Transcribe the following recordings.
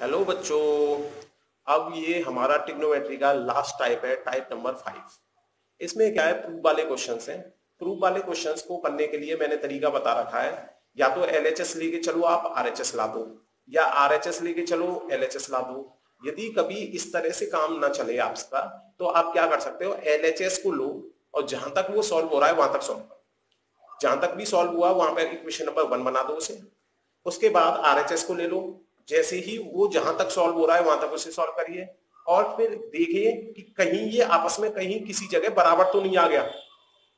Hello बच्चों। अब ये हमारा ट्रिग्नोमेट्री का लास्ट टाइप है, टाइप नंबर 5। इसमें क्या है, प्रूफ वाले क्वेश्चंस हैं। प्रूफ वाले क्वेश्चंस को करने के लिए मैंने तरीका बता रखा है। या तो एलएचएस लेके चलो, आप आरएचएस ला दो, या आरएचएस लेके चलो एलएचएस ला दो। यदि कभी इस तरह से काम ना चले आपका, तो आप क्या कर सकते हो, एलएचएस को लो और जहां तक वो सॉल्व हो रहा है वहां तक सॉल्व करो। जहां तक भी सॉल्व हुआ वहां पर इक्वेशन नंबर 1 बना दो उसे। उसके बाद आरएचएस को ले लो, जैसे ही वो जहां तक सॉल्व हो रहा है वहां तक उसे सॉल्व करिए, और फिर देखिए कि कहीं ये आपस में कहीं किसी जगह बराबर तो नहीं आ गया।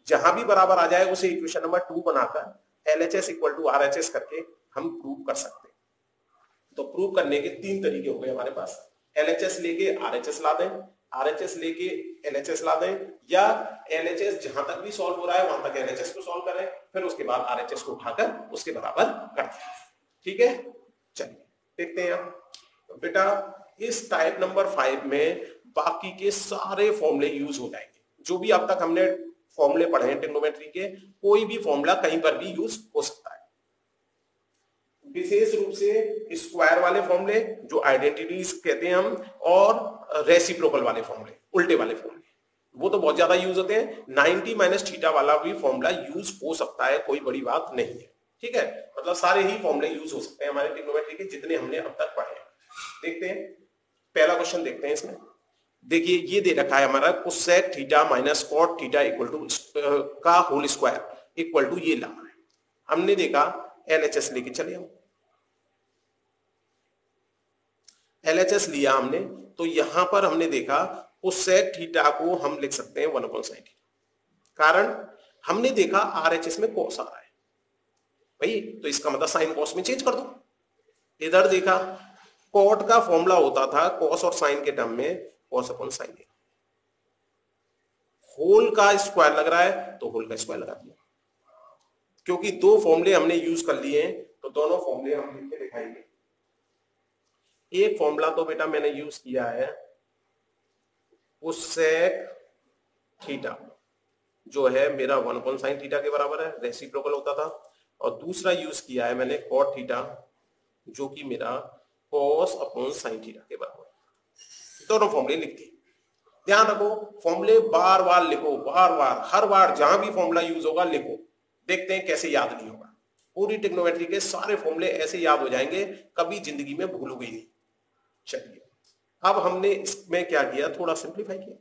जहां भी बराबर आ जाए उसे इक्वेशन नंबर 2 बनाकर एलएचएस इक्वल टू आरएचएस करके हम प्रूव कर सकते हैं। तो प्रूव करने के 3 तरीके हो गए हमारे पास। एलएचएस लेके आरएचएस ला दें, आरएचएस लेके एलएचएस ला दें, या एलएचएस जहां तक भी सॉल्व हो रहा है वहां तक एलएचएस को सॉल्व करें, फिर उसके बाद आरएचएस को उठाकर उसके बराबर कर दें। ठीक है, चलिए देखते हैं। तो बेटा इस टाइप नंबर 5 में बाकी के सारे फॉर्मूले यूज हो जाएंगे। जो भी अब तक हमने फॉर्मूले पढ़े हैं ट्रिग्नोमेट्री के, कोई भी फॉर्मूला कहीं पर भी यूज हो सकता है। विशेष रूप से स्क्वायर वाले फॉर्मूले जो आइडेंटिटीज कहते हैं हम, और रेसिप्रोकल वाले फॉर्मूले, उल्टे वाले फॉर्मूले, वो तो बहुत ज्यादा यूज होते हैं। 90 माइनस थीटा वाला भी फॉर्मूला यूज हो सकता है, कोई बड़ी बात नहीं है। ठीक है, मतलब सारे ही फॉर्मूले यूज हो सकते हैं हमारे ट्रिग्नोमेट्री के जितने हमने अब तक पढ़े हैं। देखते हैं, पहला क्वेश्चन देखते हैं। इसमें देखिए ये दे रखा है हमारा cosec theta minus cot theta equal to का होल स्क्वायर इक्वल टू ये लाना है। हमने देखा एलएचएस लेके चले हम, एलएचएस लिया हमने, तो यहां पर हमने देखा कोसेक थीटा को हम लिख सकते हैं 1/sin थीटा। कारण हमने देखा आरएचएस में कॉस आ रहा है भाई, तो इसका मतलब साइन कॉस में चेंज कर दो। इधर देखा कॉट का फॉर्मूला होता था कॉस और साइन के टर्म में कॉस अपॉन साइन। होल का स्क्वायर लग रहा है तो होल का स्क्वायर लगा दिया। क्योंकि दो फॉर्मूले हमने यूज कर लिए हैं तो दोनों फॉर्मूले हम लिख के दिखाएंगे। एक फॉर्मूला तो बेटा मैंने यूज किया है कोसेक थीटा, जो है मेरा 1/sin थीटा के बराबर है, रेसिप्रोकल होता था। और दूसरा यूज किया है मैंने कॉट थीटा, जो कि मेरा कॉस अपॉन साइन थीटा के बराबर है। दोनों फॉर्मूले लिख दिए। ध्यान रखो फॉर्मूले बार बार लिखो, बार बार, हर बार जहां भी फॉर्मूला यूज होगा लिखो। देखते हैं कैसे याद नहीं होगा। पूरी ट्रिग्नोमेट्री के सारे फॉर्मूले ऐसे याद हो जाएंगे, कभी जिंदगी में भूलोगे ही नहीं। चलिए अब हमने इसमें क्या किया, थोड़ा सिंप्लीफाई किया।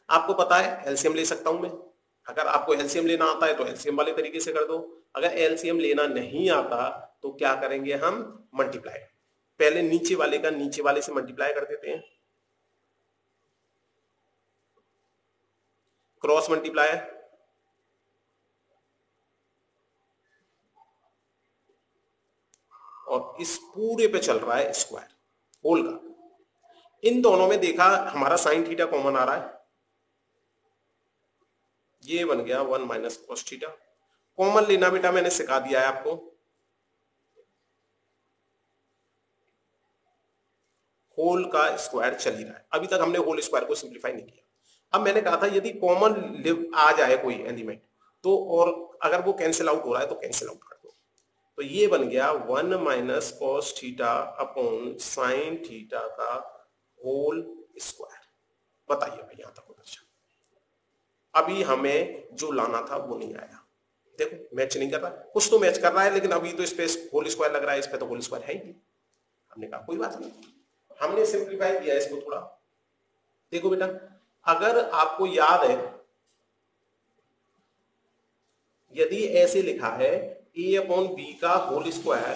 आपको पता है एलसीएम ले सकता हूं मैं। अगर आपको एलसीएम लेना आता है तो एलसीएम वाले तरीके से कर दो। अगर एलसीएम लेना नहीं आता तो क्या करेंगे हम, मल्टीप्लाई। पहले नीचे वाले का नीचे वाले से मल्टीप्लाई कर देते हैं, क्रॉस मल्टीप्लाई, और इस पूरे पे चल रहा है स्क्वायर होल का। इन दोनों में देखा हमारा साइन थीटा कॉमन आ रहा है, ये बन गया 1 माइनस कॉस थीटा। कॉमन लेना बेटा मैंने सिखा दिया है आपको। होल का स्क्वायर चल ही रहा है, अभी तक हमने होल स्क्वायर को सिंप्लीफाई नहीं किया। अब मैंने कहा था यदि कॉमन आ जाए कोई एलिमेंट तो, और अगर वो कैंसिल आउट हो रहा है तो कैंसिल आउट कर दो। तो ये बन गया 1 minus cos theta upon sine theta का होल स्क्वायर। बताइए भाई यहां तक अच्छा। अभी हमें जो लाना था वो नहीं आया। देखो मैच नहीं कर रहा, कुछ तो मैच कर रहा है, लेकिन अभी तो इस पे होल स्क्वायर लग रहा है, इस पे तो होल स्क्वायर है ही नहीं। हमने कहा कोई बात नहीं, हमने सिंप्लीफाई किया इसको थोड़ा। देखो बेटा अगर आपको याद है, यदि ऐसे लिखा है a अपॉन बी का होल स्क्वायर,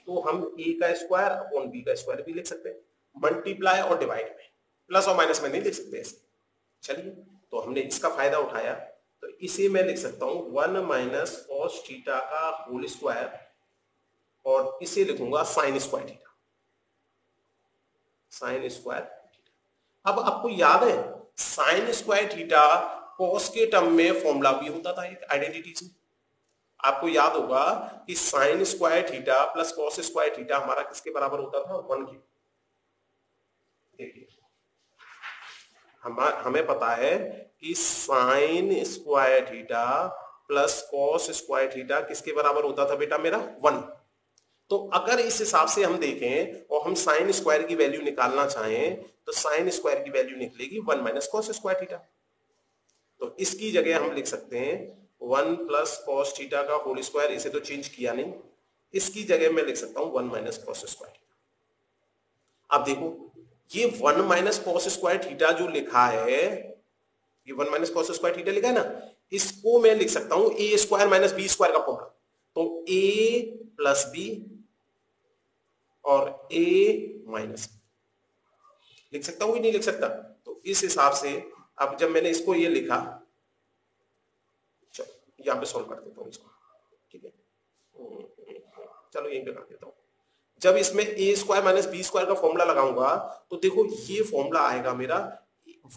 तो हम a का स्क्वायर अपॉन b का स्क्वायर भी लिख सकते हैं। मल्टीप्लाई और डिवाइड में, प्लस और माइनस में नहीं लिख सकते ऐसे। चलिए तो हमने इसका फायदा उठाया, तो इसे मैं लिख सकता हूं 1 माइनस कॉस थीटा का होल स्क्वायर, और इसे लिखूंगा sine square theta, sine square theta. अब आपको याद है साइन स्क्वायर थीटा कॉस के टर्म में फॉर्मूला भी होता था एक आइडेंटिटीज में। आपको याद होगा कि sine square theta plus cos square theta हमारा किसके बराबर होता था, 1 के। देखिए हमें पता है कि sine square theta plus cos square theta किसके बराबर होता था बेटा, मेरा 1। तो अगर इस हिसाब से हम देखें और हम साइन स्क्वायर की वैल्यू निकालना चाहें तो साइन स्क्वायर की वैल्यू निकलेगी 1 माइनस कॉस स्क्वायर थीटा। तो इसकी जगह हम लिख सकते हैं 1 प्लस कॉस थीटा का होल स्क्वायर, इसे तो चेंज किया नहीं, इसकी जगह मैं लिख सकता हूं 1 माइनस कॉस स्क्वायर। अब देखो ये 1 माइनस कॉस स्क्वायर थीटा जो लिखा है, ये 1 माइनस कॉस स्क्वायर थीटा लिखा है ना, इसको मैं लिख सकता हूं ए स्क्वायर माइनस बी स्क्वायर का फॉर्मूला। तो ए प्लस बी और ए माइनस बी लिख सकता हूं कि नहीं लिख सकता? तो इस हिसाब से अब जब मैंने इसको ये लिखा, चलो यहां पे सॉल्व कर देता हूं इसको, ठीक है, चलो यहीं पे कर देता हूं। जब इसमें ए स्क्वायर माइनस बी स्क्वायर का फॉर्मूला लगाऊंगा तो देखो ये फॉर्मूला आएगा मेरा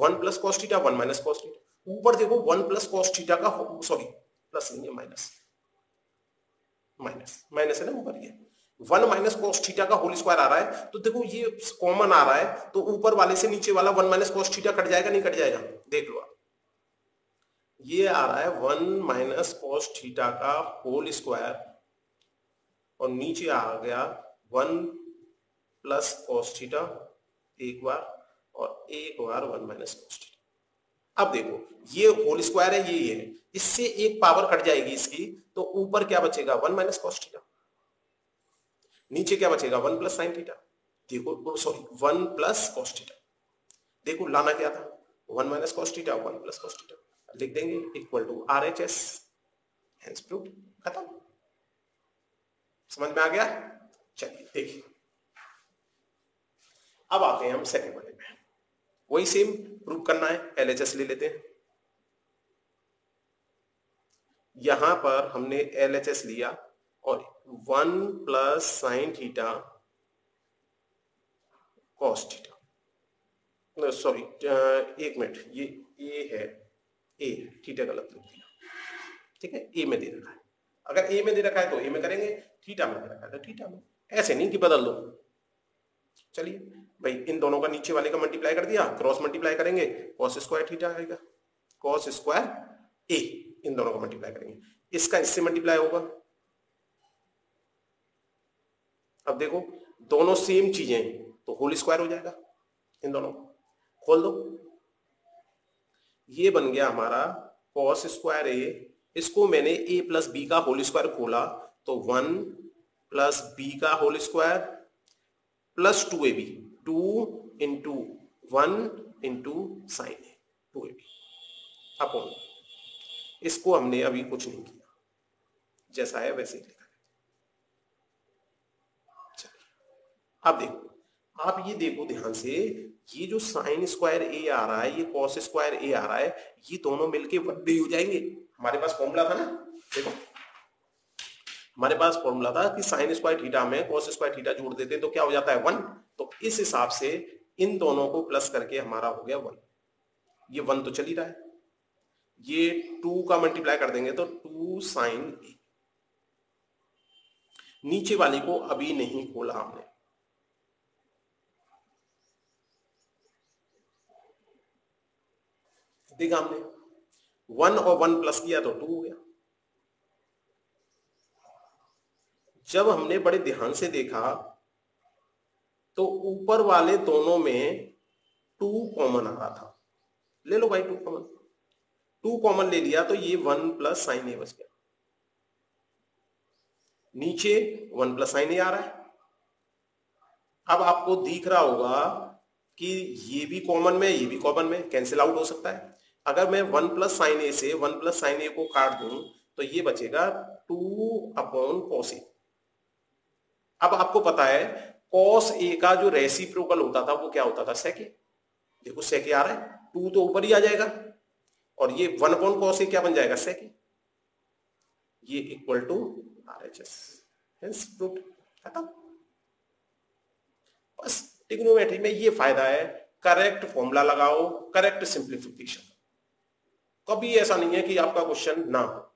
1 plus cos theta 1 minus cos theta. ऊपर देखो 1 प्लस कॉस थीटा का, सॉरी प्लस नहीं है, माइनस माइनस माइनस है ना ऊपर, ये 1 माइनस कॉस थीटा का होल स्क्वायर आ रहा है। तो देखो ये कॉमन आ रहा है तो ऊपर वाले से नीचे वाला 1 माइनस कॉस थीटा कट जाएगा, नहीं कट जाएगा? देख लो आप, ये आ रहा है 1 माइनस कॉस थीटा का होल स्क्वायर और नीचे आ गया 1 प्लस कॉस थीटा एक बार और एक बार 1 माइनस कॉस थीटा। अब देखो ये होल स्क्वायर है, ये है, इससे एक पावर कट जाएगी इसकी, तो ऊपर क्या बचेगा 1 माइनस कॉस थीटा, नीचे क्या बचेगा 1 प्लस साइन थीटा। देखो सॉरी 1 प्लस कॉस थीटा, देखो लाना क्या था 1 minus cos theta 1 plus cos theta, लिख देंगे equal to RHS, hence proved, खत्म। समझ में आ गया? चलिए देखिए अब आते हैं हम सेकंड वाले में, वही सेम प्रूव करना है, LHS ले लेते हैं। यहां पर हमने LHS लिया और 1 plus sine theta cos theta, sorry एक मिनट, ये है ए, थीटा गलत लिख दिया, ठीक है, ए में दे रखा है, अगर ए में दे रखा है तो ए में करेंगे, थीटा में दे रखा है तो थीटा में, ऐसे नहीं कि बदल दो। चलिए भाई इन दोनों का नीचे वाले का मल्टीप्लाई कर दिया, क्रॉस मल्टीप्लाई करेंगे कॉस स्क्वायर थीटा आएगा, कॉस स्क्वायर ए, इन दोनों का मल्टीप्लाई करेंगे, इसका इससे मल्टीप्लाई होगा। अब देखो दोनों सेम चीजें तो होल स्क्वायर हो जाएगा, इन दोनों को खोल दो, ये बन गया हमारा कॉस स्क्वायर ए, इसको मैंने ए प्लस बी का होल स्क्वायर खोला तो 1 प्लस बी का whole square plus 2ab, 2 into 1 into sine A, 2ab upon, इसको हमने अभी कुछ नहीं किया, जैसा है वैसे ही लिखा है। चलिए अब देखो, आप ये देखो ध्यान से, ये जो साइन स्क्वायर ए आ रहा है, ये कॉस स्क्वायर ए आ रहा है, ये दोनों मिलके 1 हो जाएंगे। हमारे पास फॉर्मूला था ना, देखो हमारे पास फॉर्मूला था कि साइन स्क्वायर थीटा में कॉस स्क्वायर थीटा जोड़ देते हैं तो क्या हो जाता है 1, तो इस हिसाब से इन दोनों को प्लस करके हमारा हो गया 1, ये 1 तो चल ही रहा है, ये 2 का मल्टीप्लाई कर देंगे तो 2 साइन ए, नीचे वाले को अभी नहीं खोला हमने, देखा हमने 1 और 1 प्लस किया तो 2 हो गया। जब हमने बड़े ध्यान से देखा तो ऊपर वाले दोनों में 2 कॉमन आ रहा था, ले लो भाई 2 कॉमन, 2 कॉमन ले लिया तो ये 1 प्लस साइन ए बच गया, नीचे 1 प्लस साइन ए आ रहा है। अब आपको दिख रहा होगा कि ये भी कॉमन में ये भी कॉमन में कैंसिल आउट हो सकता है। अगर मैं 1 प्लस साइन ए से 1 प्लस साइन ए को काट दूं तो ये बचेगा 2 अपॉन कॉस ए। अब आपको पता है कॉस ए का जो रेसिप्रोकल होता था वो क्या होता था, सेक ए। देखो सेक ए आ रहा है, 2 तो ऊपर ही आ जाएगा और ये 1 अपॉन कॉस ए क्या बन जाएगा, सेक ए, ये equal to RHS, hence proved, खत्म। बस ट्रिग्नोमेट्री में ये फायदा है, करेक्ट फॉर्मूला लगाओ, करेक्ट सिंप्लीफिकेशन, कभी ऐसा नहीं है कि आपका क्वेश्चन ना हो।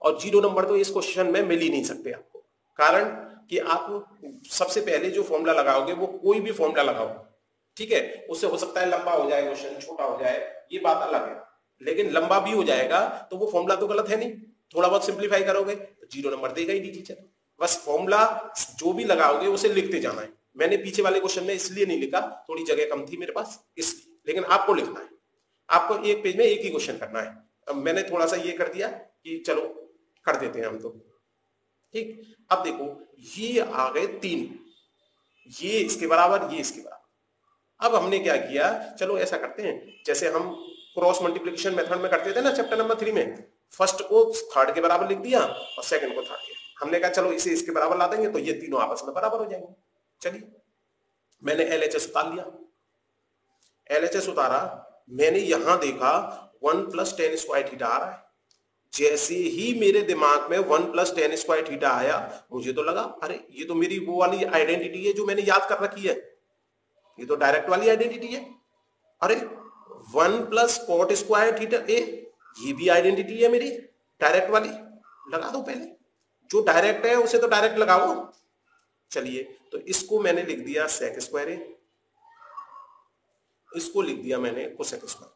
और 0 नंबर तो इस क्वेश्चन में मिल ही नहीं सकते आपको, कारण कि आप सबसे पहले जो फॉर्मूला लगाओगे वो कोई भी फॉर्मूला लगाओ, ठीक है, उससे हो सकता है लंबा हो जाए क्वेश्चन, छोटा हो जाए, ये बात अलग है, लेकिन लंबा भी हो जाएगा तो वो फॉर्मूला तो गलत है नहीं, थोड़ा बहुत सिंप्लीफाई करोगे तो 0 नंबर देगा ही नहीं टीचर। बस फॉर्मूला जो भी लगाओगे उसे लिखते जाना है। मैंने पीछे वाले क्वेश्चन में इसलिए नहीं लिखा, थोड़ी जगह कम थी मेरे पास इसलिए, लेकिन आपको लिखना है, आपको एक पेज में एक ही क्वेश्चन करना है। अब मैंने थोड़ा सा ये कर दिया कि चलो कर देते हैं हम तो, ठीक। अब देखो ये आ गए 3, ये इसके बराबर, ये इसके बराबर। अब हमने क्या किया, चलो ऐसा करते हैं जैसे हम क्रॉस मल्टीप्लिकेशन मेथड में करते थे ना चैप्टर नंबर 3 में, फर्स्ट को थर्ड के बराबर लिख दिया और सेकंड को थर्ड के। हमने कहा चलो इसे इसके बराबर ला देंगे तो ये तीनों आपस में बराबर हो जाएंगे। चलिए मैंने LHS उतार लिया, LHS उतारा, मैंने यहां देखा 1 + tan स्क्वायर थीटा आ रहा है। जैसे ही मेरे दिमाग में 1 + tan स्क्वायर थीटा आया, मुझे तो लगा अरे ये तो मेरी वो वाली आइडेंटिटी है जो मैंने याद कर रखी है, ये तो डायरेक्ट वाली आइडेंटिटी है। अरे 1 + cot स्क्वायर थीटा ए, ये भी आइडेंटिटी है मेरी डायरेक्ट वाली, लगा दो पहले, जो डायरेक्ट है उसे तो डायरेक्ट लगाओ। चलिए तो इसको मैंने लिख दिया sec स्क्वायर ए, इसको लिख दिया मैंने cosec स्क्वायर।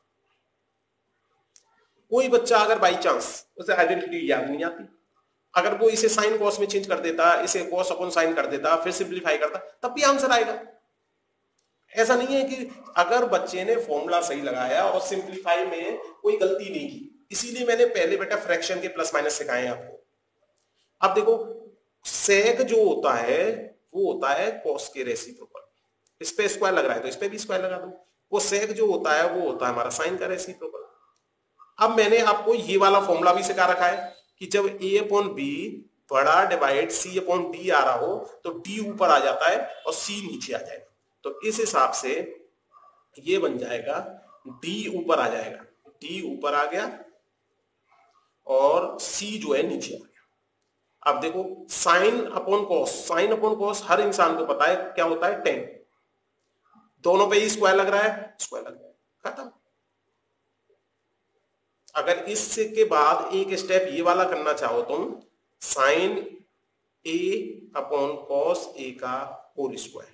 कोई बच्चा अगर बाई चांस उसे आइडेंटिटी याद नहीं आती, अगर वो इसे साइन कॉस में चेंज कर देता, इसे कॉस अपॉन साइन कर देता, फिर सिंप्लीफाई करता, तब भी आंसर आएगा। ऐसा नहीं है कि अगर बच्चे ने फॉर्मूला सही लगाया और सिंप्लीफाई में कोई गलती नहीं की, इसीलिए मैंने पहले बेटा फ्रैक्शन के प्लस माइनस सिखाए आपको। अब देखो सेक जो होता है वो होता है कॉस के रेसिप्रोकल, इस पे स्क्वायर लग रहा है तो इस पे भी स्क्वायर लगा दो। वो सेक जो होता है वो होता है हमारा साइन का रेसिप्रोकल। अब मैंने आपको ये वाला फॉर्मूला भी सिखा रखा है कि जब a/b बड़ा डिवाइड c/d आ रहा हो तो d ऊपर आ जाता है और c नीचे आ जाएगा। तो इस हिसाब से ये बन जाएगा d ऊपर आ जाएगा, d ऊपर आ गया और c जो है नीचे आ गया। अब देखो sine upon cos, sine upon cos हर इंसान को पता है क्या होता है, tan। दोनों पे ही स्क्वायर लग रहा है, स्क्वायर लग रहा है, खत्म। अगर इससे के बाद एक स्टेप ये वाला करना चाहो तुम, sine a upon cos a का होल स्क्वायर,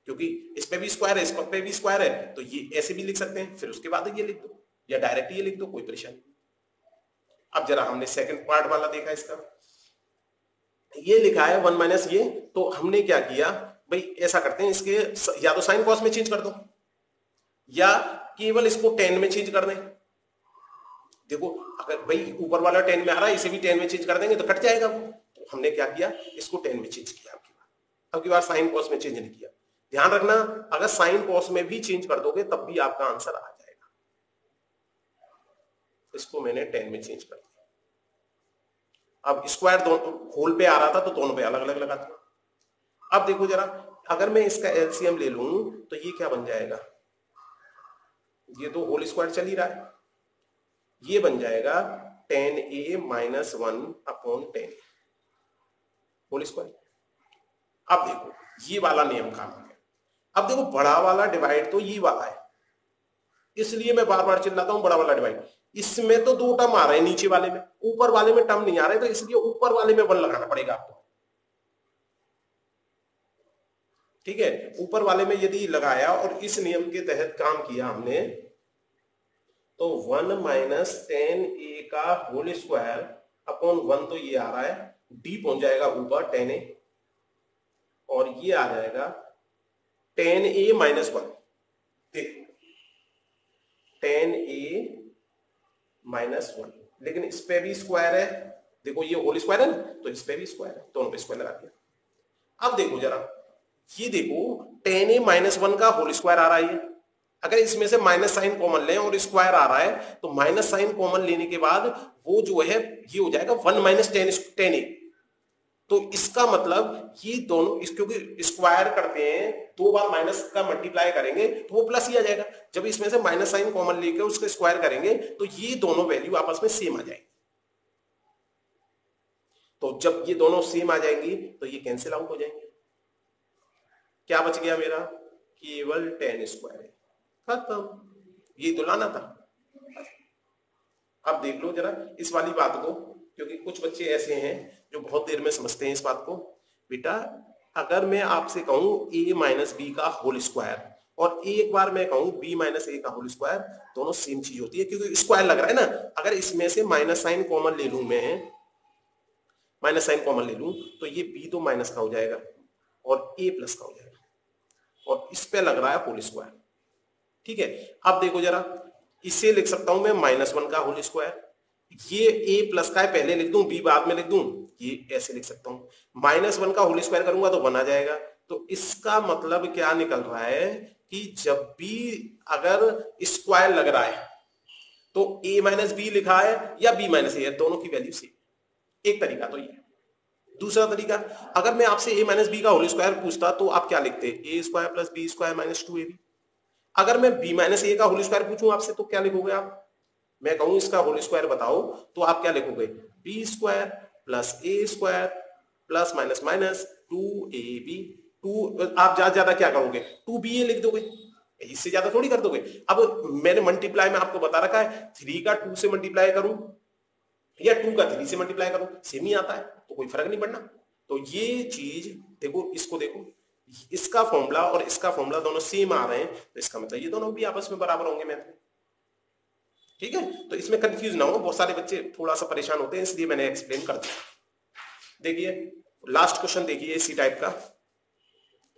क्योंकि इस पे भी स्क्वायर है, इस पे भी स्क्वायर है, तो ये ऐसे भी लिख सकते हैं, फिर उसके बाद ये लिख दो या डायरेक्ट ये लिख दो, कोई परेशानी नहीं। अब जरा हमने सेकंड पार्ट वाला देखा इसका, ये लिखा है 1 - ये, तो हमने क्या किया भाई, ऐसा करते हैं इसके या तो साइन कॉस में चेंज कर दो या केवल इसको tan में चेंज कर दें। देखो अगर भाई ऊपर वाला 10 में आ रहा है, इसे भी 10 में चेंज कर देंगे तो कट जाएगा वो। तो हमने क्या किया, इसको 10 में चेंज किया। अब की बार साइन कॉस में चेंज नहीं किया। ध्यान रखना अगर साइन कॉस में भी चेंज कर दोगे तब भी आपका आंसर आ जाएगा। इसको मैंने 10 में चेंज कर दिया। अब स्क्वायर दोनों होल पे आ रहा था तो दोनों पे अलग अलग लगा दिया। अब देखो जरा, अगर मैं इसका एलसीएम ले लूं तो ये क्या बन जाएगा, ये तो होल स्क्वायर चल ही रहा है, ये बन जाएगा tan a - 1/10 होल स्क्वायर। अब देखो ये वाला नियम काम हो गया। अब देखो बड़ा वाला डिवाइड तो ये वाला है, इसलिए मैं बार बार चिल्लाता हूं बड़ा वाला डिवाइड। इसमें तो 2 टर्म आ रहे हैं नीचे वाले में, ऊपर वाले में टर्म नहीं आ रहे, तो इसलिए ऊपर वाले में 1 लगाना पड़ेगा आपको। ठीक है, ऊपर वाले में यदि लगाया और इस नियम के तहत काम किया हमने, तो 1 - tan a का होल स्क्वायर अपॉन 1, तो ये आ रहा है, d पहुंच जाएगा ऊपर tan a, और ये आ जाएगा tan a - 1। देखो tan a - 1, लेकिन इस पे भी स्क्वायर है, देखो ये होल स्क्वायर है ना, तो इस पे भी स्क्वायर है, दोनों पे स्क्वायर लगा दिया। अब देखो जरा, ये देखो tan a - 1 का होल स्क्वायर आ रहा है, ये अगर इसमें से माइनस साइन कॉमन लें और स्क्वायर आ रहा है तो माइनस साइन कॉमन लेने के बाद वो जो है ये हो जाएगा 1 - tan a। तो इसका मतलब ये दोनों क्योंकि स्क्वायर करते हैं 2 बार माइनस का मल्टीप्लाई करेंगे तो वो प्लस ही आ जाएगा। जब इसमें से माइनस साइन कॉमन लेके उसका स्क्वायर करेंगे तो ये दोनों वैल्यू आपस में सेम आ जाएगी। तो जब ये दोनों सेम आ जाएंगी तो ये कैंसिल आउट हो जाएंगे। क्या बच गया मेरा, केवल tan स्क्वायर है, खत्म। ये तो लाना था। अब देख लो जरा इस वाली बात को, क्योंकि कुछ बच्चे ऐसे हैं जो बहुत देर में समझते हैं इस बात को। बेटा अगर मैं आपसे कहूं a - b का होल स्क्वायर और एक बार मैं कहूं b - a का होल स्क्वायर, दोनों सेम चीज होती है क्योंकि स्क्वायर लग रहा है ना। अगर इसमें से माइनस साइन कॉमन ले लूं मैं माइनस साइन कॉमन ले लूं तो ये b तो माइनस का हो जाएगा और a प्लस का हो जाएगा और इस पे लग रहा है होल स्क्वायर। ठीक है, अब देखो जरा, इसे लिख सकता हूं मैं -1 का होल स्क्वायर, ये a प्लस का है पहले लिख दूं, b बाद में लिख दूं, ये ऐसे लिख सकता हूं। -1 का होल स्क्वायर करूंगा तो 1 आ जाएगा। तो इसका मतलब क्या निकल रहा है कि जब भी अगर स्क्वायर लग रहा है तो a माइनस बी लिखा है या b माइनस ए, दोनों की वैल्यू सेम। एक तरीका तो ये। दूसरा तरीका, अगर मैं आपसे a माइनस बी का होल स्क्वायर पूछता तो आप क्या लिखते, a square plus B square minus 2ab। अगर मैं b माइनस ए का होल स्क्वायर पूछूं आपसे तो क्या लिखोगे आप, मैं कहूं इसका होल स्क्वायर बताओ तो आप क्या लिखोगे, B square plus A square plus minus minus 2ab। आप ज्यादा क्या करोगे, 2ba लिख दोगे, इससे ज्यादा थोड़ी कर दोगे। अब मैंने मल्टीप्लाई में आपको बता रखा है 3 का 2 से मल्टीप्लाई करूं या 2 का 3 से मल्टीप्लाई करूं, सेम ही आता है, तो कोई फर्क नहीं पड़ना। तो ये चीज देखो, इसको देखो, इसका फॉर्मूला और इसका फॉर्मूला दोनों सेम आ रहे हैं, तो इसका मतलब ये दोनों भी आपस में बराबर होंगे मैथ में। ठीक है, तो इसमें कंफ्यूज ना हो, बहुत सारे बच्चे थोड़ा सा परेशान होते हैं, इसलिए मैंने एक्सप्लेन कर दिया। देखिए लास्ट क्वेश्चन देखिए इसी टाइप का,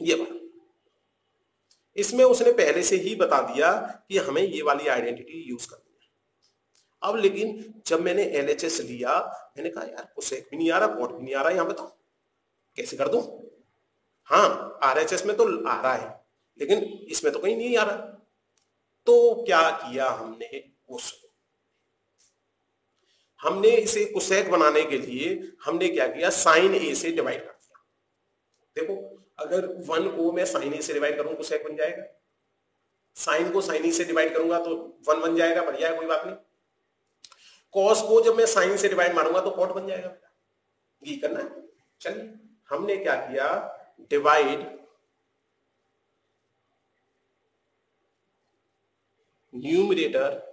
ये वाला, इसमें उसने पहले से ही बता दिया कि हमें ये वाली आइडेंटिटी यूज करनी है। अब लेकिन जब मैंने एलएचएस लिया, मैंने कहा यार कोसेक भी नहीं आ रहा, कॉट भी नहीं आ रहा, यहां बताओ कैसे कर दूं। हाँ आरएचएस में तो आ रहा है लेकिन इसमें तो कहीं नहीं आ रहा। तो क्या किया हमने, हमने इसे कोसेक बनाने के लिए हमने क्या किया, साइन ए से डिवाइड कर दिया। देखो अगर 1 को मैं साइन ए से डिवाइड करूं कोसेक बन जाएगा, साइन को साइन ए से डिवाइड करूंगा तो 1 बन जाएगा, बढ़िया है कोई बात नहीं। कॉस को जब मैं साइन से डिवाइड मारूंगा तो कॉट बन जाएगा, ये करना है। चलिए हमने क्या किया, divide numerator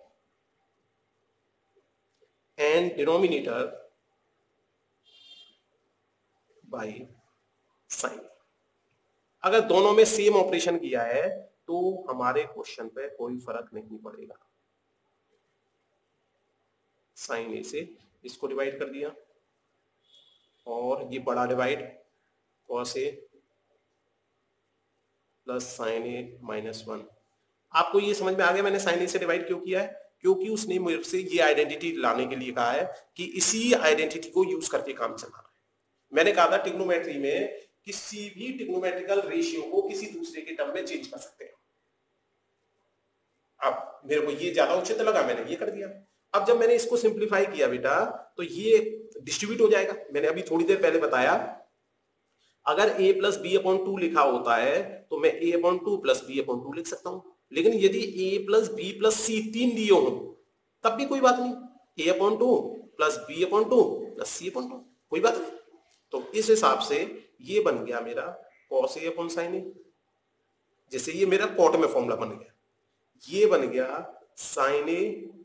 and denominator by sine. अगर दोनों में सेम ऑपरेशन किया है तो हमारे क्वेश्चन पे कोई फर्क नहीं पड़ेगा। साइन ए से इसको डिवाइड कर दिया और ये बड़ा divide cos A plus sign ए -1। आपको ये समझ में आ गया मैंने साइन ए से डिवाइड क्यों किया है, क्योंकि उसने मेरे से ये आइडेंटिटी लाने के लिए कहा है कि इसी आइडेंटिटी को यूज करके काम चलाना है। मैंने कहा था ट्रिग्नोमेट्री में किसी भी ट्रिग्नोमेट्रिकल रेशियो को किसी दूसरे के टर्म में चेंज कर सकते हैं। अब मेरे को ये ज्यादा उचित लगा, मैंने ये कर दिया। अब जब मैंने इसको सिंप्लीफाई किया बेटा तो ये डिस्ट्रीब्यूट हो जाएगा। मैंने अभी थोड़ी देर पहले बताया अगर a प्लस बी अपॉन 2 लिखा होता है तो मैं a upon 2 plus B upon 2 लिख सकता हूं, लेकिन यदि a plus B plus C 3 दिए हो तब भी कोई बात नहीं, a upon 2 plus B upon 2 plus C upon 2, कोई बात नहीं। तो इस हिसाब से ये बन गया मेरा cos a upon sin a, जैसे ये मेरा कॉट में फॉर्मूला बन गया, ये बन गया sin a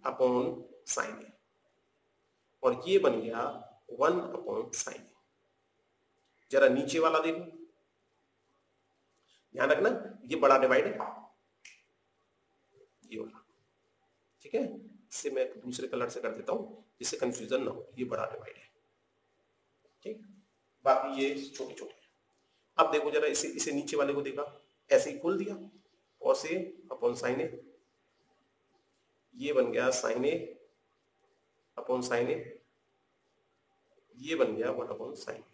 upon sin a और ये बन गया 1 अपॉन sin a। जरा नीचे वाला देखो, ध्यान रखना ये बड़ा डिवाइड है, ये वाला, ठीक है। इससे मैं दूसरे कलर से कर देता हूं जिससे कंफ्यूजन ना हो, ये बड़ा डिवाइड है, ठीक, बाकी ये छोटे छोटे। अब देखो जरा इसे नीचे वाले को देखा, ऐसे ही खोल दिया cos a upon sin a, ये बन गया sin a upon sin a, ये बन गया 1 अपॉन sin a।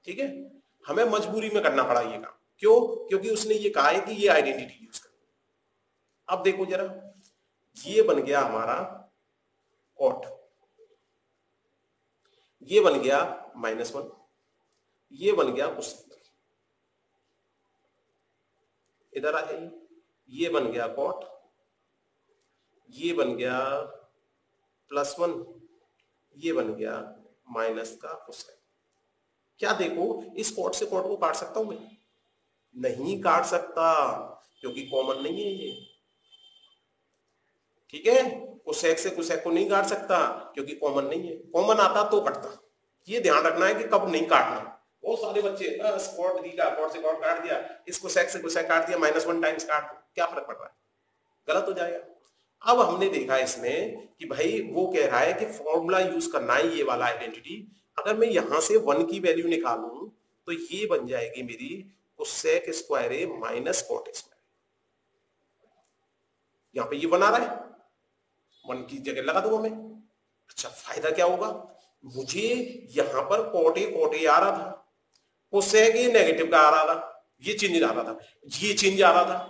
ठीक है, हमें मजबूरी में करना पड़ा ये काम, क्यों, क्योंकि उसने ये कहा है कि ये आइडेंटिटी यूज कर। अब देखो जरा, ये बन गया हमारा कॉट, ये बन गया -1, ये बन गया कोसेक, इधर आ जाइए, ये बन गया कॉट, ये बन गया +1, ये बन गया माइनस का कोसेक। क्या देखो इस कॉट से कॉट को काट सकता हूं मैं, नहीं काट सकता क्योंकि कॉमन नहीं है ये, ठीक है। कोसेक से कोसेक को नहीं काट सकता क्योंकि कॉमन नहीं है, कॉमन आता तो कटता। ये ध्यान रखना है कि कब नहीं काटना। बहुत सारे बच्चे कॉट दिया, कॉट से कॉट काट दिया, इसको सेक से कोसेक काट दिया, -1 टाइम्स काट, क्या फर्क पड़ रहा है, गलत हो जाएगा। अब हमने देखा इसमें कि भाई वो कह रहा है कि फॉर्मूला यूज करना है ये वाला आइडेंटिटी। अगर मैं यहां से 1 की वैल्यू निकालूं तो ये बन जाएगी मेरी कोसेक स्क्वायर ए माइनस कॉट स्क्वायर। यहां पे ये 1 आ रहा है, 1 की जगह लगा दूंगा मैं। अच्छा, फायदा क्या होगा, मुझे यहां पर कॉट ए आ रहा था, कोसेक ए नेगेटिव का आ रहा था, ये चेंज आ रहा था, ये चेंज आ रहा था,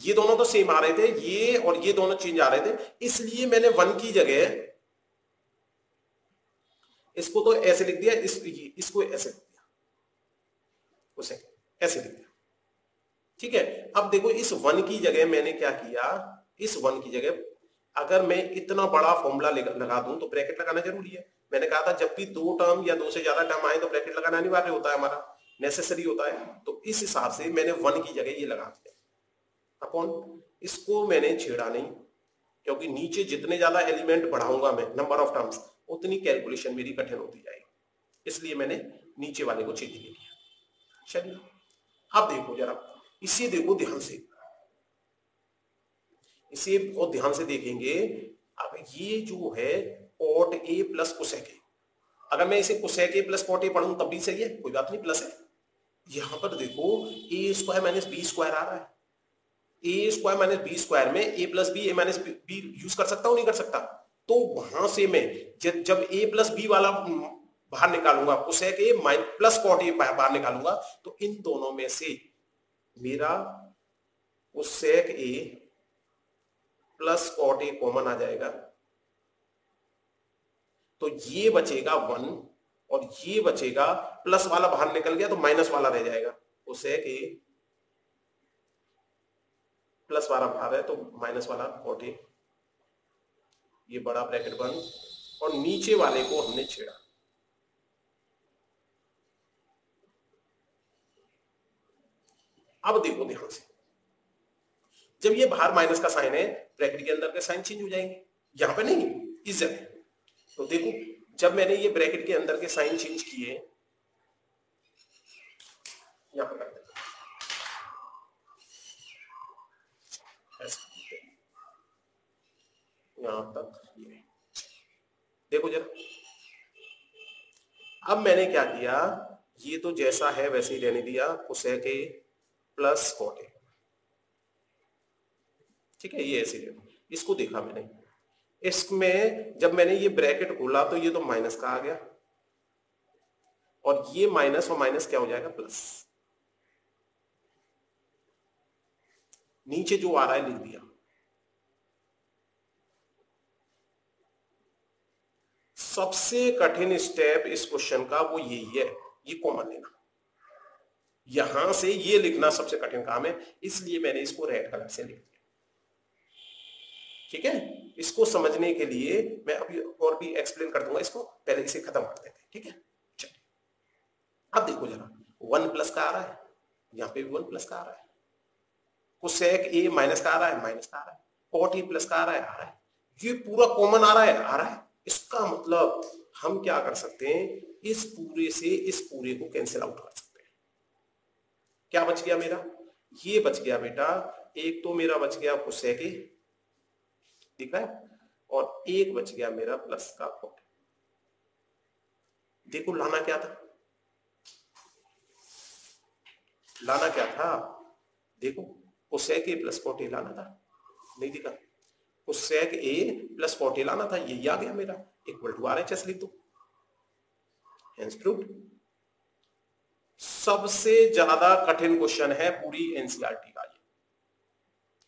ये दोनों तो सेम आ रहे थे, ये और ये दोनों चेंज आ रहे थे। इसलिए मैंने 1 की जगह इसको तो ऐसे लिख दिया, इसको ऐसे लिख दिया, उसे ऐसे लिख दिया। ठीक है, अब देखो इस 1 की जगह मैंने क्या किया, इस 1 की जगह अगर मैं इतना बड़ा फॉर्मूला लगा दूं तो ब्रैकेट लगाना जरूरी है। मैंने कहा था जब भी 2 टर्म या 2 से ज्यादा टर्म आए तो ब्रैकेट लगाना अनिवार्य होता है, हमारा नेसेसरी होता है। तो इस हिसाब से मैंने 1 की जगह ये लगा दिया अपॉन, इसको मैंने छेड़ा नहीं, क्योंकि नीचे जितने ज्यादा एलिमेंट बढ़ाऊंगा मैं नंबर ऑफ टर्म्स, उतनी कैलकुलेशन मेरी कठिन होती जाएगी, इसलिए मैंने नीचे वाले को छेद दिया। चलिए अब देखो जरा, इसे देखो ध्यान से, इसे बहुत ध्यान से देखेंगे। अब ये जो है cot A plus cosec A, अगर मैं इसे cosec A plus cot A पढ़ूं तब भी सही है, कोई बात नहीं, प्लस है। यहां पर देखो A square minus B square आ रहा है, A square minus B square में A plus B A minus B use कर सकता हूं, नहीं कर सकता? तो वहां से मैं जब ए प्लस बी वाला बाहर निकालूंगा, cosec A plus cot A बाहर निकालूंगा, तो इन दोनों में से मेरा cosec A plus cot A common आ जाएगा, तो ये बचेगा 1 और ये बचेगा, प्लस वाला बाहर निकल गया तो माइनस वाला रह जाएगा, कोसेक ए प्लस वाला बाहर है तो माइनस वाला कॉट ए, ये बड़ा ब्रैकेट बंद, और नीचे वाले को हमने छेड़ा। अब देखो ध्यान से, जब ये बाहर माइनस का साइन है, ब्रैकेट के अंदर के साइन चेंज हो जाएंगे, यहां पे नहीं, इस जगह। तो देखो जब मैंने ये ब्रैकेट के अंदर के साइन चेंज किए, यहां पर यहां तक ये देखो जरा, अब मैंने क्या किया, ये तो जैसा है वैसे ही रहने दिया, cosec A plus cot A, ठीक है, ये ऐसे रहने, इसको देखा मैंने, इसमें जब मैंने ये ब्रैकेट खोला तो ये तो माइनस का आ गया, और ये माइनस और माइनस क्या हो जाएगा, प्लस। नीचे जो आ रहा है लिख दिया। सबसे कठिन स्टेप इस क्वेश्चन का वो यही है, ये कॉमन लेना, यहां से ये लिखना सबसे कठिन काम है, इसलिए मैंने इसको रेड कलर से लिख दिया। ठीक है, इसको समझने के लिए मैं अभी और भी एक्सप्लेन कर दूंगा, इसको पहले इसे खत्म कर देते हैं। ठीक है, चलिए अब देखो जरा, 1 प्लस का आ रहा है, यहां पे भी 1 प्लस का आ रहा है, कोसेक ए माइनस का आ रहा है, माइनस का आ रहा है, कॉट ए प्लस का आ रहा है, आ रहा है, ये पूरा कॉमन आ रहा है, आ रहा है। इसका मतलब हम क्या कर सकते हैं, इस पूरे से इस पूरे को कैंसिल आउट कर सकते हैं। क्या बच गया मेरा, ये बच गया बेटा, एक तो मेरा बच गया कोसेक ए, दिख रहा है, और एक बच गया मेरा प्लस का कॉट। देखो लाना क्या था, लाना क्या था, देखो cosec A plus cot A लाना था, नहीं दिखा, cosec A plus cot A लाना था, ये आ गया मेरा, इक्वल टू RHS लिख दो, हेंस प्रूव्ड। सबसे ज्यादा कठिन क्वेश्चन है पूरी एनसीईआरटी का ये,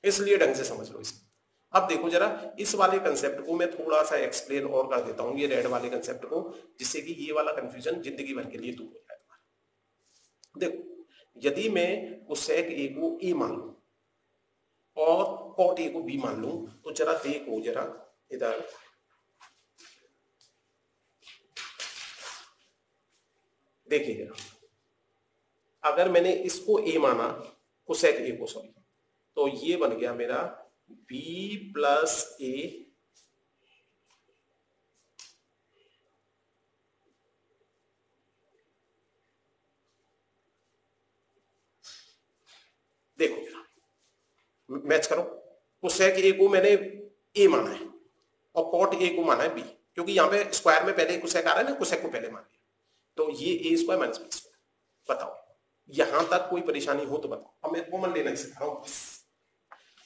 इसलिए ढंग से समझ लो इसे। अब देखो जरा, इस वाले कंसेप्ट को मैं थोड़ा सा एक्सप्लेन और कर देता हूं, ये रेड वाले कंसेप्ट को, जिससे कि ये वाला कंफ्यूजन जिंदगी भर के लिए दूर हो जाए तुम्हारा। देखो यदि मैं कोसेक ए को ए मान लूं और कॉट ए को बी मान लूं, तो जरा देखो जरा इधर, देखिए जरा, अगर मैंने इसको ए माना, कोसेक ए को सॉरी, तो ये बन गया मेरा बी प्लस ए देखो मैच करो, कोसेक ए को मैंने ए माना है और कॉट ए को माना है बी, क्योंकि यहाँ पे स्क्वायर में पहले कोसेक आ रहा है ना, कोसेक को पहले मान लिया, तो ये ए स्क्वायर माइनस बी स्क्वायर। बताओ यहां तक कोई परेशानी हो तो बताओ। अब मैं कॉमन लेना सिखा रहा हूं बस,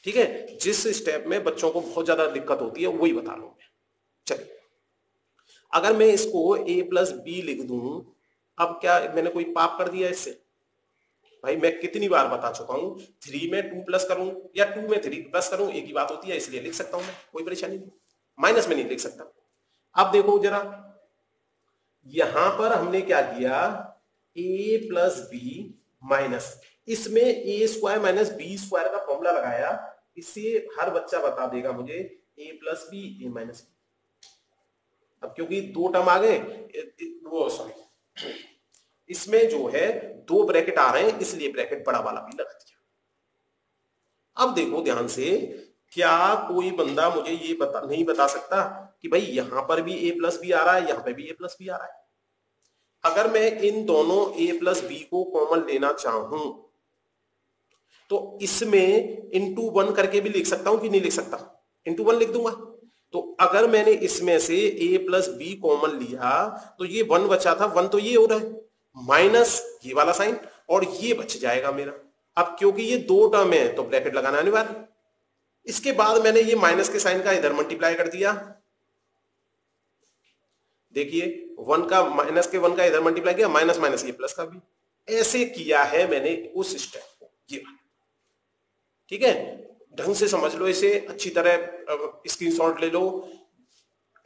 ठीक है। जिस स्टेप में बच्चों को बहुत ज्यादा दिक्कत होती है वही बता रहा हूं मैं। चलिए, अगर मैं इसको a प्लस बी लिख दूं, अब क्या मैंने कोई पाप कर दिया इससे? भाई मैं कितनी बार बता चुका हूं, 3 में 2 प्लस करूं या 2 में 3 प्लस करूं एक ही बात होती है, इसलिए लिख सकता हूं मैं, कोई परेशानी नहीं। माइनस में नहीं लिख सकता। अब देखो जरा, यहां पर हमने क्या किया, a प्लस बी माइनस, इसमें a square minus B square का फॉर्मूला लगाया, इससे हर बच्चा बता देगा मुझे a plus B a minus B. अब क्योंकि दो टर्म आ गए, वो सॉरी इसमें जो है दो ब्रैकेट आ रहे हैं, इसलिए ब्रैकेट बड़ा वाला भी लगा दिया। अब देखो ध्यान से, क्या कोई बंदा मुझे ये नहीं बता सकता कि भाई यहां पर भी a प्लस बी आ रहा है, यहां पर भी a प्लस बी आ रहा है? अगर मैं इन दोनों a प्लस बी को कॉमन लेना चाहूं तो इसमें इंटू 1 करके भी लिख सकता हूं कि नहीं लिख सकता? इंटू 1 लिख दूंगा। तो अगर मैंने इसमें से a प्लस बी कॉमन लिया तो ये 1 बचा था, 1 तो ये हो रहा है, माइनस ये वाला साइन, और ये बच जाएगा मेरा। अब क्योंकि ये दो टर्म है तो ब्रैकेट लगाना अनिवार्य। इसके बाद मैंने ये माइनस के साइन का इधर मल्टीप्लाई कर दिया, देखिए 1 का माइनस के 1 का इधर मल्टीप्लाई किया, माइनस माइनस ये प्लस का भी। ऐसे किया है मैंने उस स्टेप को, ये वाला, ठीक है। ढंग से समझ लो इसे, अच्छी तरह स्क्रीनशॉट ले लो।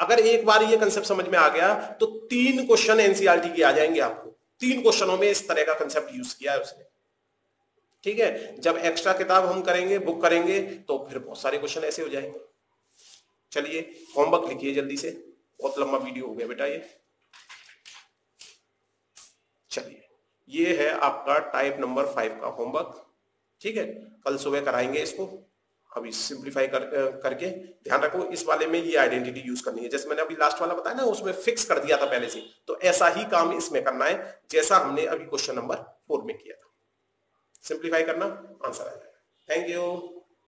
अगर एक बार ये कंसेप्ट समझ में आ गया तो 3 क्वेश्चन एनसीईआरटी के आ जाएंगे आपको। 3 क्वेश्चनों में इस तरह का कंसेप्ट यूज किया है उसने, ठीक है। जब एक्स्ट्रा किताब हम करेंगे, बुक करेंगे, तो फिर बहुत सारे क्वेश्चन ऐसे हो जाएंगे। चलिए होमवर्क लिखिए जल्दी से, बहुत लंबा वीडियो हो गया बेटा ये। चलिए, ये है आपका टाइप नंबर 5 का होमवर्क, ठीक है। कल सुबह कराएंगे इसको। अभी सिंप्लीफाई करके ध्यान रखो, इस वाले में ये आइडेंटिटी यूज करनी है, जैसे मैंने अभी लास्ट वाला बताया ना, उसमें फिक्स कर दिया था पहले से, तो ऐसा ही काम इसमें करना है जैसा हमने अभी क्वेश्चन नंबर 4 में किया था। सिंप्लीफाई करना, आंसर आ जाएगा। Thank you.